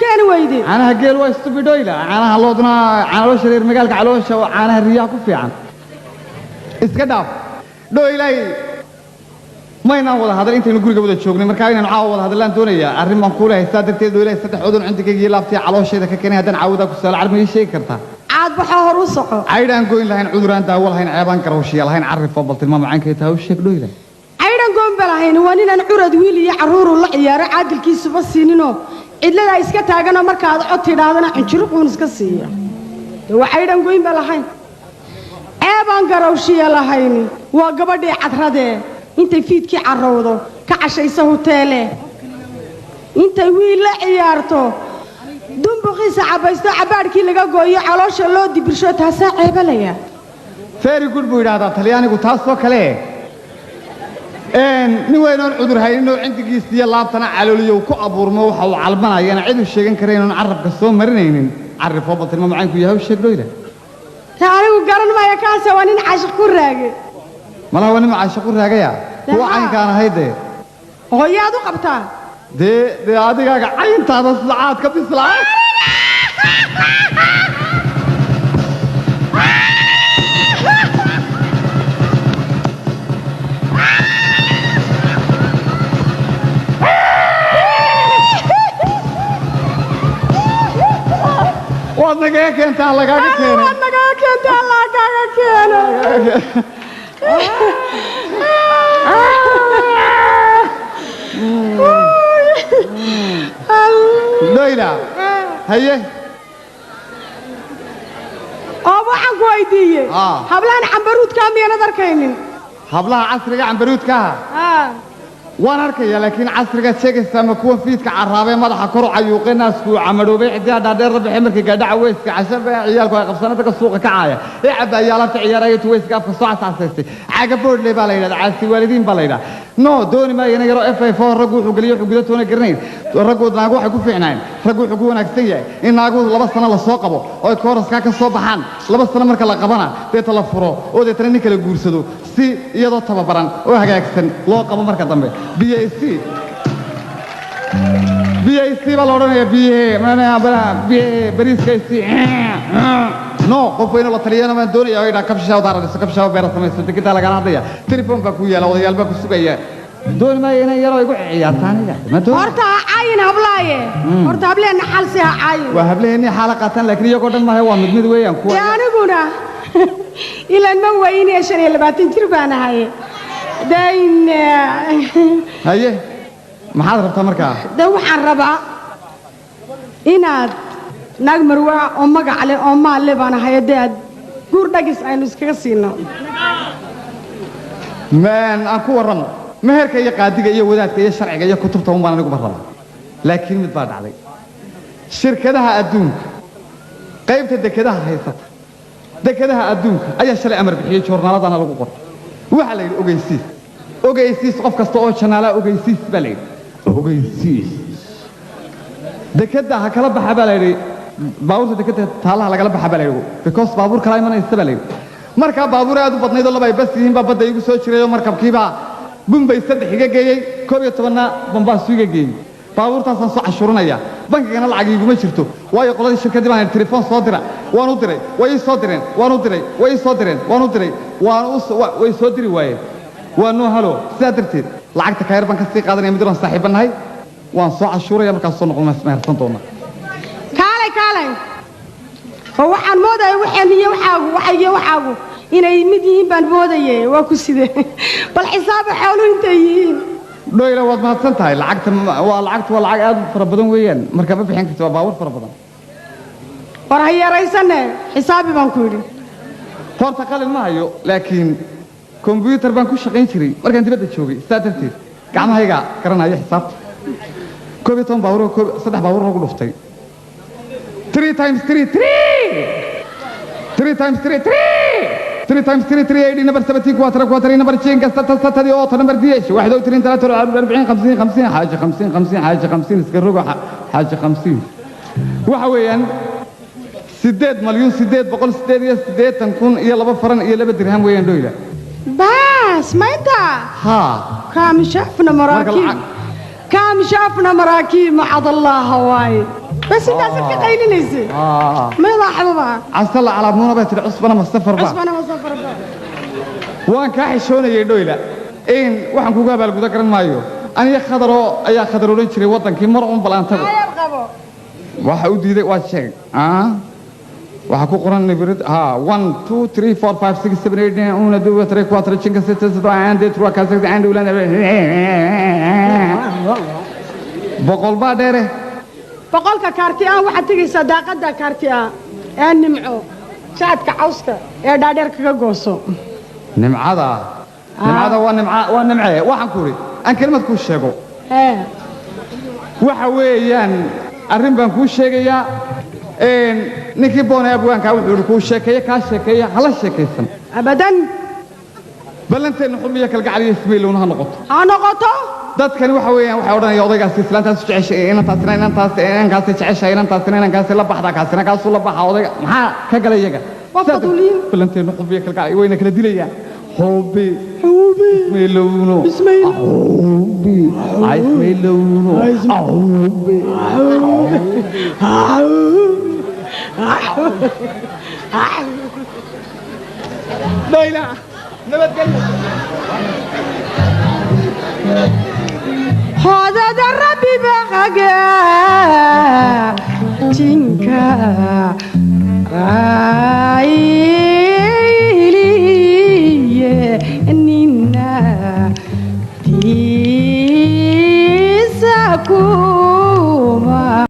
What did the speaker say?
كان ويدي أنا هجيل واستبي دويلة أنا هاللودنا أنا لو شرير مقالك علوش أنا هالرياح كفي عن إسكداف دويلة ما يناول هذا أنت نقول قبل تشوفني مركاين نعاود هذا اللي أنتونية أريم منقولة يستدر تدويلة يستدر حدود عندك يجي لابتي علوش إذا كان هذا نعودك وسال عربي شيء كرتها عاد بحور وصحه عيدا نقول لهين عذران تاول هين عيبان كروشيا لهين عرف فضلت المام عنك يتهوش دويلة عيدا قوم بلاهين واننا نعرض ويلي عرور الله عيار عادل كيس بسينينو إلا لا إسكت أنا مركز عطي هذا نحجرق ونسكسيه وعيدا قوم بلاهين عيبان كروشيا لهيني وقبضي عثرده أنت فيدك عروضه كعشي سهوتله أنت ويلا عيارته دون بقيس عبايستو عبارك اللي قوي علوش الله دي برشوت هسا عيب ليا فيري جود بوي هذا طلياني قطاسو كله إن نوين العذر هاي إنه عندك يستي الله بتنا علولي وكو أبور موحة وعلبنا يعني عيد الشيء كرينا نعرف قصهم مرنين عرف فضلت المام عنك وياه وشيء دويله تعالوا وقرن ما يكان سوانين عاشق الراجل ما له وني معاشق الراجل هو عين كان هيدا غيادو قبطان دي هذه عين تاع الصلاة كبي الصلاة وانا جاك انت الله جاك كينو وانا جاك انت الله جاك كينو ليلى هيه أبو حق ويديه حبلان عنبروت كامي أنا ذركينين حبلها عصرك عنبروت كها وانا اركيا لكن عصرك شيء سما كون فيتك عرابه مدخا كرو عيوقين ناس كو عملو بيعدي هذا ربح مركي قدع ويسك عشان عيالك قبسنتك السوق كعايه لعب عيالات عياريت ويسك في ساعه ساعتي عقبود لي بالينا عاسي والدين بالينا نو دوني ما ينا يرو اف اي 4 رغو خغليو خغدتونا قرنين رغو ناغو waxay ku fiicnaan raggu wuxuu ku wanaagsan yahay in naagu 2 sano la soo qabo oo kooraska ka soo baxaan 2 sano marka la qabana deeta la furo oo deetana nin kala guursado si iyadoo tababaran oo hagaagsan loo qabo marka dambe BAC baa la odhanayaa bariiskaysi no qof weyne la taliyana maan doonaya oo idhaa kabshishaa daaradiso kabshishaa beera samayso degintaa lagala hadlaya telefoon baa ku yaala odayaal baa ku sugaya dooni maayo inay yaroo igu ciyaartaan horta ha caayin hablaaye horta hableena xalsi ha caayin waa hableeni xaala qaataan laakiin iyagoo dhan maaha waa mid weeyaan kuwa aniguna ilaan ma weynee 25 jir baan ahay dayn haye maxaad rabtaa markaa dan waxaan rabaa inaad naag marwaa oo magac leh oo maal leh baan ahay dad guur dhagis aynu iskaga siino maan aan ku warramo meherka iyo qaadiga iyo wadaadka iyo sharciga iyo kutubta uma anigu barraba laakiin mid baa dhacday shirkadaha adduunka qaybta dekedaha haysata dekedaha adduunka ayaa shalay amar bixiyay joornaaladana lagu qoray waxa la yidhi ogeysiis qof kasta oo janaala ogeysiis baa la yidhi ogeysiis dekeda ha kala baxa baa la yidhi baabuurta dekeda taalaha lagala baxa baa la yidhi because baabuur kala imanaysa baa la yidhi markaa baabuur aad u badnayd oo laba ay bas yihiin baa badda igu soo jiray oo markabkiibaa bumbay 3 iga geeyey 11 bambaasu iga geeyey baabuurtaasaan soo cashuuranaya bankigana lacag iguma jirto waayo qoladii shirkadii baan telefoon soo dira waan u diray way soo direen waan u diray way soo direen waan u diray way soo diri waayeen waa noo halo sidaa darteed lacagta ka yar baan ka sii qaadanaya mid aan saaxiibanahay waan soo cashuuraya markaas soo noqon mehersan doona kaalay oo waxaan moodahay waxaan iyo waxaagu inay mid yihiin baan moodayay waa ku sidee bal xisaab xoolo intay yihiin dhayla waad mahadsan tahay lacagta waa lacag aad fara badan weeyaan marka ma bixin kartid waa baabuur fara badan war hayareysane xisaabi baan ku yiri horta qalin ma hayo laakiin computer baan ku shaqayn jiray markaan dibadda joogay started gacmahayga garanaya xisaabta 12 baabuur 3 baabuur lagu dhuftay 3 times 3 3 times 3 3 times 3 3 80 number 70 4 number 5 قصة ستة أوت number 10 واحد أو 2 3 40 50 50 حاجة 50 50 حاجة 50 اسكروجو حاجة 50 وحويان 6 مليون 6 بقول 6 يا 6 تكون يلا بفرن يلا بدرهم وين دويلة بس ما أنت ها كم شافنا مراكب كام شافنا مراكيب معاذ الله هواي بس انت عسلك قايلين ليسي ما يضحى بابا عسل على ابنونا بيت العصبة أنا مستفر بقى عصبنا مصفر بقى وان كاحشونا يدويلا إن وحن كوجا بالجودة كرن مايو أنا يا خضروا لين شري وطن كي مرعون بلان تبو waxa u diiday waa sheeg waxa ku qoran nibrid 1 2 3 4 5 6 7 8 1 2 3 4 5 6 7 8 9 10 11 boqol baa dheere boqolka kaarti ah waxa tagaysa daaqada kaarti ah ee nimco shaadka cawska ee dhaadheer kaga gooso nimcada waa nimce waxaan ku ri aan kelmad ku sheego waxa weeyaan arrin baan kuu sheegayaa ninkii boonay abwaanka wuxuu kuu sheekeeyay ka sheekeeya hala sheekaysan abadan ballanteena xurmiya kalgacaliyo ismaylowna ha noqoto dadkani waxa weeyaan waxay odhanaya odaygaas islaantaas jeceshay inantaas jeceshay inantaas la baxda kaasina kaasuu la baxa odayga maxaa ka galay iyaga ballanteena xurmiya kalgacaliyo wayna kala dilayaan حبي اسميلونو حبي اسميلونو ليلى نبت قلبي هذا دربي بغاقا تنكا